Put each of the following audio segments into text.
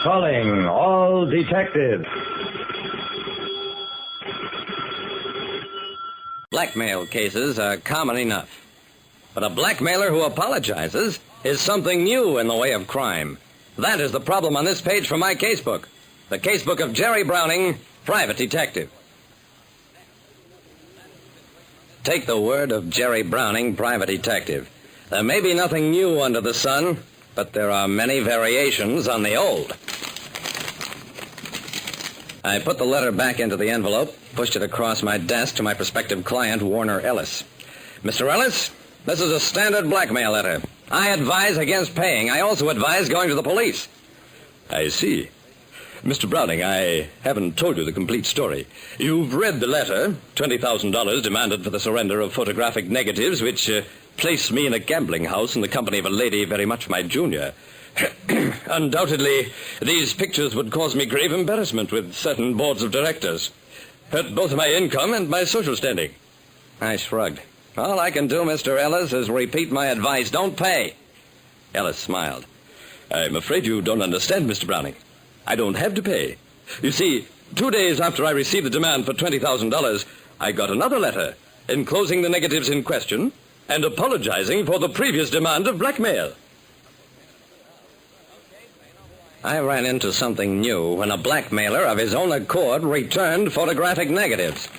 Calling all detectives. Blackmail cases are common enough. But a blackmailer who apologizes is something new in the way of crime. That is the problem on this page from my casebook. The casebook of Jerry Browning, private detective. Take the word of Jerry Browning, private detective. There may be nothing new under the sun, but there are many variations on the old. I put the letter back into the envelope, pushed it across my desk to my prospective client, Warner Ellis. Mr. Ellis, this is a standard blackmail letter. I advise against paying. I also advise going to the police. I see. Mr. Browning, I haven't told you the complete story. You've read the letter, $20,000 demanded for the surrender of photographic negatives, which placed me in a gambling house in the company of a lady very much my junior. Undoubtedly, these pictures would cause me grave embarrassment with certain boards of directors. Hurt both my income and my social standing. I shrugged. All I can do, Mr. Ellis, is repeat my advice. Don't pay. Ellis smiled. I'm afraid you don't understand, Mr. Browning. I don't have to pay. You see, 2 days after I received the demand for $20,000, I got another letter enclosing the negatives in question and apologizing for the previous demand of blackmail. I ran into something new when a blackmailer of his own accord returned photographic negatives.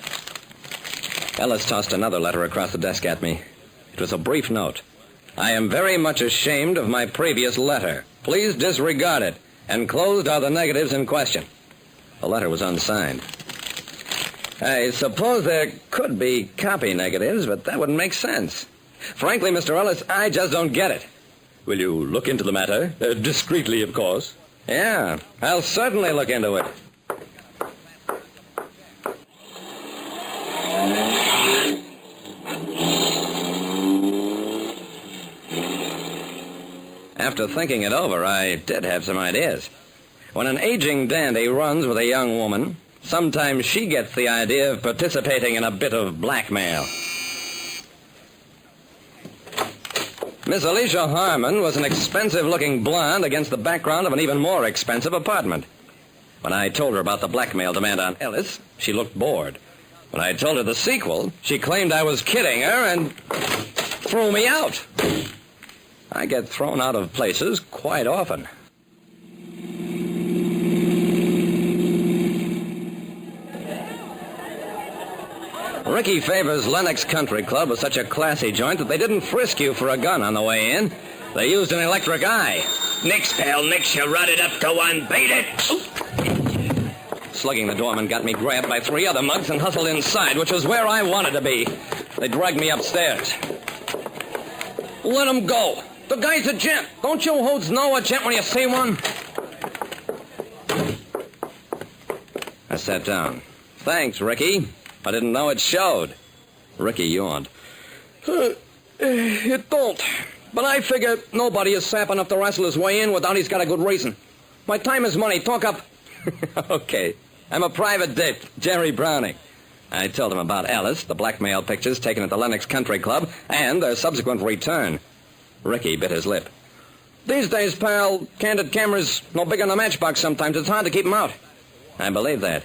Ellis tossed another letter across the desk at me. It was a brief note. I am very much ashamed of my previous letter. Please disregard it. Enclosed are the negatives in question. The letter was unsigned. I suppose there could be copy negatives, but that wouldn't make sense. Frankly, Mr. Ellis, I just don't get it. Will you look into the matter? Discreetly, of course. Yeah, I'll certainly look into it. After thinking it over, I did have some ideas. When an aging dandy runs with a young woman, sometimes she gets the idea of participating in a bit of blackmail. Miss Alicia Harmon was an expensive-looking blonde against the background of an even more expensive apartment. When I told her about the blackmail demand on Ellis, she looked bored. When I told her the sequel, she claimed I was kidding her and threw me out. I get thrown out of places quite often. Ricky Favor's Lenox Country Club was such a classy joint that they didn't frisk you for a gun on the way in. They used an electric eye. Nix, pal, nix. You rotted up. Go on, beat it. Slugging the doorman got me grabbed by 3 other mugs and hustled inside, which was where I wanted to be. They dragged me upstairs. Let him go. The guy's a gent. Don't you hoods know a gent when you see one? I sat down. Thanks, Ricky. I didn't know it showed. Ricky yawned. It don't. But I figure nobody is sap enough to wrestle his way in without he's got a good reason. My time is money. Talk up. Okay. I'm a private dick, Jerry Browning. I told him about Ellis, the blackmail pictures taken at the Lenox Country Club, and their subsequent return. Ricky bit his lip. These days, pal, candid cameras no bigger than a matchbox sometimes. It's hard to keep them out. I believe that.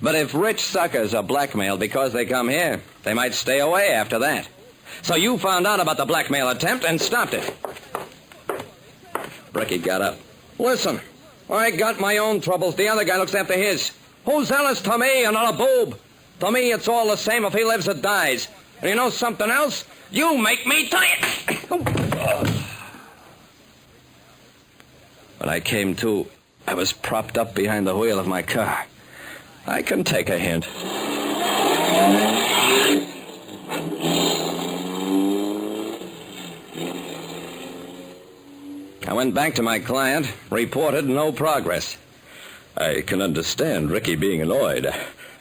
But if rich suckers are blackmailed because they come here, they might stay away after that. So you found out about the blackmail attempt and stopped it. Ricky got up. Listen, I got my own troubles. The other guy looks after his. Who's Ellis to me? Another boob. To me, it's all the same if he lives or dies. And you know something else? You make me tired. When I came to, I was propped up behind the wheel of my car. I can take a hint. I went back to my client, reported no progress. I can understand Ricky being annoyed.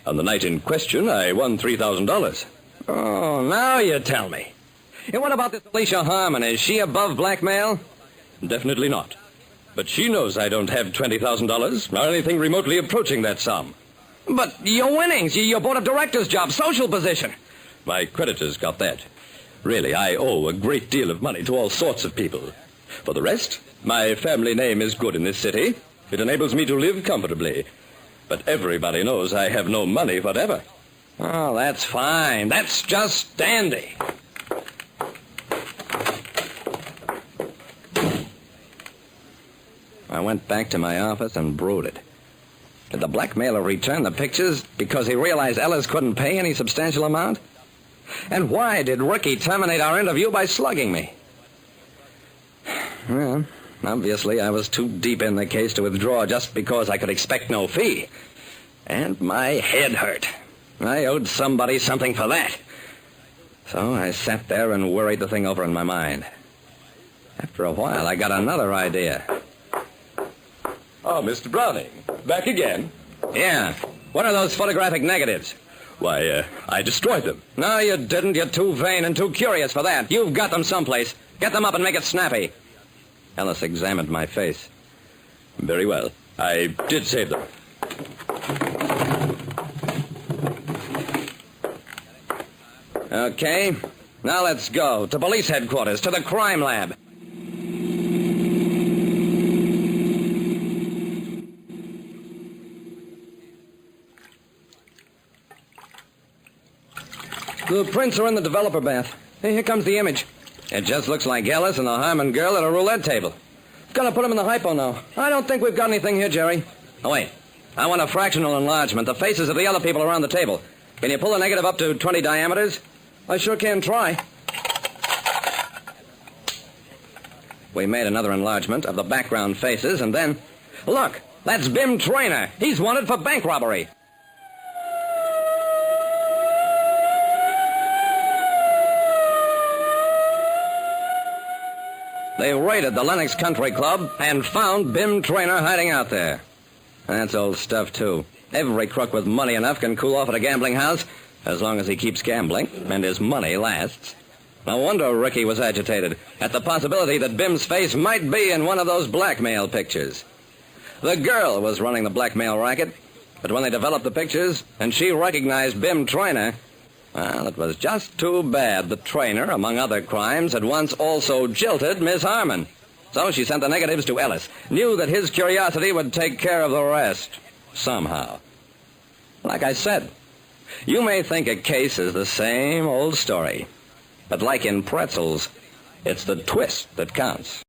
On the night in question, I won $3,000. Oh, now you tell me. And what about this Alicia Harmon? Is she above blackmail? Definitely not. But she knows I don't have $20,000, nor anything remotely approaching that sum. But your winnings, your board of directors job, social position. My creditors got that. Really, I owe a great deal of money to all sorts of people. For the rest, my family name is good in this city. It enables me to live comfortably. But everybody knows I have no money whatever. Oh, that's fine. That's just dandy. I went back to my office and brooded. Did the blackmailer return the pictures because he realized Ellis couldn't pay any substantial amount? And why did Ricky terminate our interview by slugging me? Well, obviously I was too deep in the case to withdraw just because I could expect no fee. And my head hurt. I owed somebody something for that. So I sat there and worried the thing over in my mind. After a while, I got another idea. Oh, Mr. Browning, back again? Yeah. What are those photographic negatives? Why, I destroyed them. No, you didn't. You're too vain and too curious for that. You've got them someplace. Get them up and make it snappy. Ellis examined my face. Very well. I did save them. Okay. Now let's go. To police headquarters, to the crime lab. The prints are in the developer bath. Hey, here comes the image. It just looks like Ellis and the Harmon girl at a roulette table. Gonna put him in the hypo now. I don't think we've got anything here, Jerry. Oh, wait. I want a fractional enlargement, the faces of the other people around the table. Can you pull the negative up to 20 diameters? I sure can try. We made another enlargement of the background faces, and then... Look, that's Bim Traynor. He's wanted for bank robbery. They raided the Lenox Country Club and found Bim Traynor hiding out there. That's old stuff, too. Every crook with money enough can cool off at a gambling house, as long as he keeps gambling, and his money lasts. No wonder Ricky was agitated at the possibility that Bim's face might be in one of those blackmail pictures. The girl was running the blackmail racket, but when they developed the pictures and she recognized Bim Traynor, well, it was just too bad the Traynor, among other crimes, had once also jilted Miss Harmon. So she sent the negatives to Ellis, knew that his curiosity would take care of the rest, somehow. Like I said, you may think a case is the same old story, but like in pretzels, it's the twist that counts.